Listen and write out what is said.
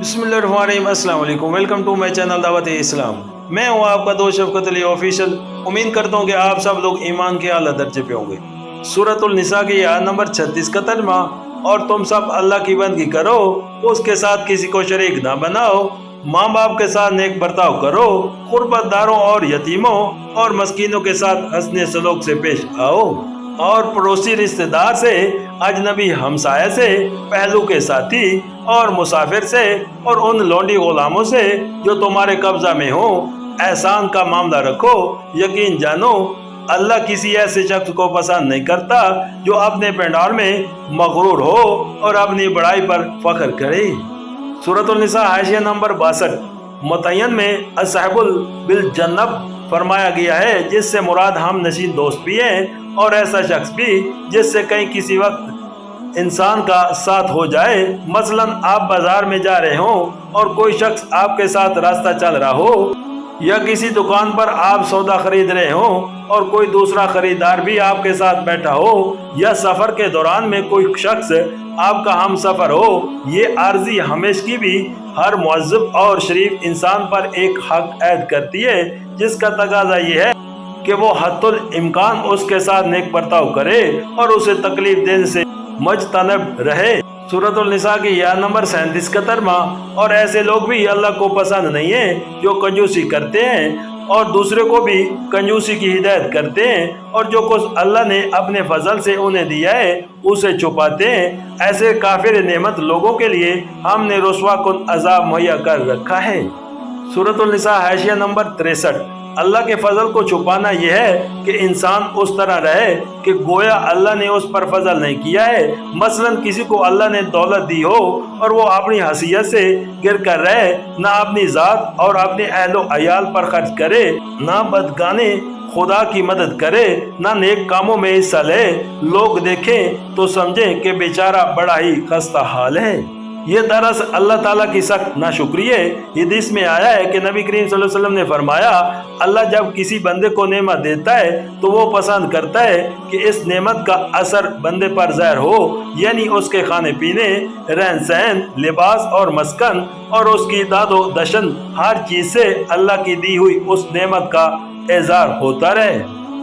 बिस्मिल्लाहिर्रहमानिर्रहीम। अस्सलाम वालेकुम। वेलकम टू माय चैनल दावत इस्लाम। मैं हूं आपका दोस्त शफकत अली ऑफिशियल। उम्मीद करता हूं कि आप सब लोग ईमान के आला दर्जे पे होंगे। सूरतुल निसा की आयत नंबर 36 का तर्जमा, और तुम सब अल्लाह की बंदगी करो, उसके साथ किसी को शरीक ना बनाओ, माँ बाप के साथ नेक बर्ताव करो, कुर्बतदारों और यतीमों और मस्कीनों के साथ हंसने सलूक से पेश आओ, और पड़ोसी रिश्तेदार से, अजनबी हमसाया से, पहलू के साथी और मुसाफिर से, और उन लौंडी गुलामों से जो तुम्हारे कब्जा में हो एहसान का मामला रखो। यकीन जानो अल्लाह किसी ऐसे शख्स को पसंद नहीं करता जो अपने पंडाल में मगरूर हो और अपनी बड़ाई पर फख्र करे। सूरतुल निसा हाशिया नंबर 62। मुतय्यन में असहबुल बिल जन्नब फरमाया गया है, जिससे मुराद हम नशीन दोस्त भी हैं और ऐसा शख्स भी जिससे कहीं किसी वक्त इंसान का साथ हो जाए। मसलन आप बाजार में जा रहे हो और कोई शख्स आपके साथ रास्ता चल रहा हो, या किसी दुकान पर आप सौदा खरीद रहे हो और कोई दूसरा खरीदार भी आपके साथ बैठा हो, या सफर के दौरान में कोई शख्स आपका हम सफर हो। ये आर्जी हमेशगी भी हर मुअज्जब और शरीफ इंसान पर एक हक ऐद करती है, जिसका तकाजा ये है कि वो हद्दुल इम्कान उसके साथ नेक बर्ताव करे और उसे तकलीफ देने से मुजतनब रहे। सूरतुल निसा की आयत नंबर 37 का तर्जमा, और ऐसे लोग भी अल्लाह को पसंद नहीं है जो कंजूसी करते हैं और दूसरे को भी कंजूसी की हिदायत करते हैं, और जो कुछ अल्लाह ने अपने फजल से उन्हें दिया है उसे छुपाते हैं। ऐसे काफिर नेमत लोगों के लिए हमने रुस्वा कुन अजाब मुहैया कर रखा है। सूरतुल निसा हाशिया नंबर 63। अल्लाह के फजल को छुपाना यह है कि इंसान उस तरह रहे कि गोया अल्लाह ने उस पर फजल नहीं किया है। मसलन किसी को अल्लाह ने दौलत दी हो और वो अपनी हसीयत से गिर कर रहे, ना अपनी जात और अपने अहलो अयाल पर खर्च करे, ना बदगाने खुदा की मदद करे, ना नेक कामों में हिस्सा ले। लोग देखें तो समझें कि बेचारा बड़ा ही खस्ता हाल है। ये दरअसल अल्लाह ताला की सख्त नाशुक्री है। हदीस में आया है कि नबी करीम सल्लल्लाहु अलैहि वसल्लम ने फरमाया, अल्लाह जब किसी बंदे को नेमत देता है तो वो पसंद करता है कि इस नेमत का असर बंदे पर ज़ाहिर हो, यानी उसके खाने पीने, रहन सहन, लिबास और मस्कन और उसकी दादो दशन, हर चीज़ से अल्लाह की दी हुई उस नेमत का इज़हार होता रहे।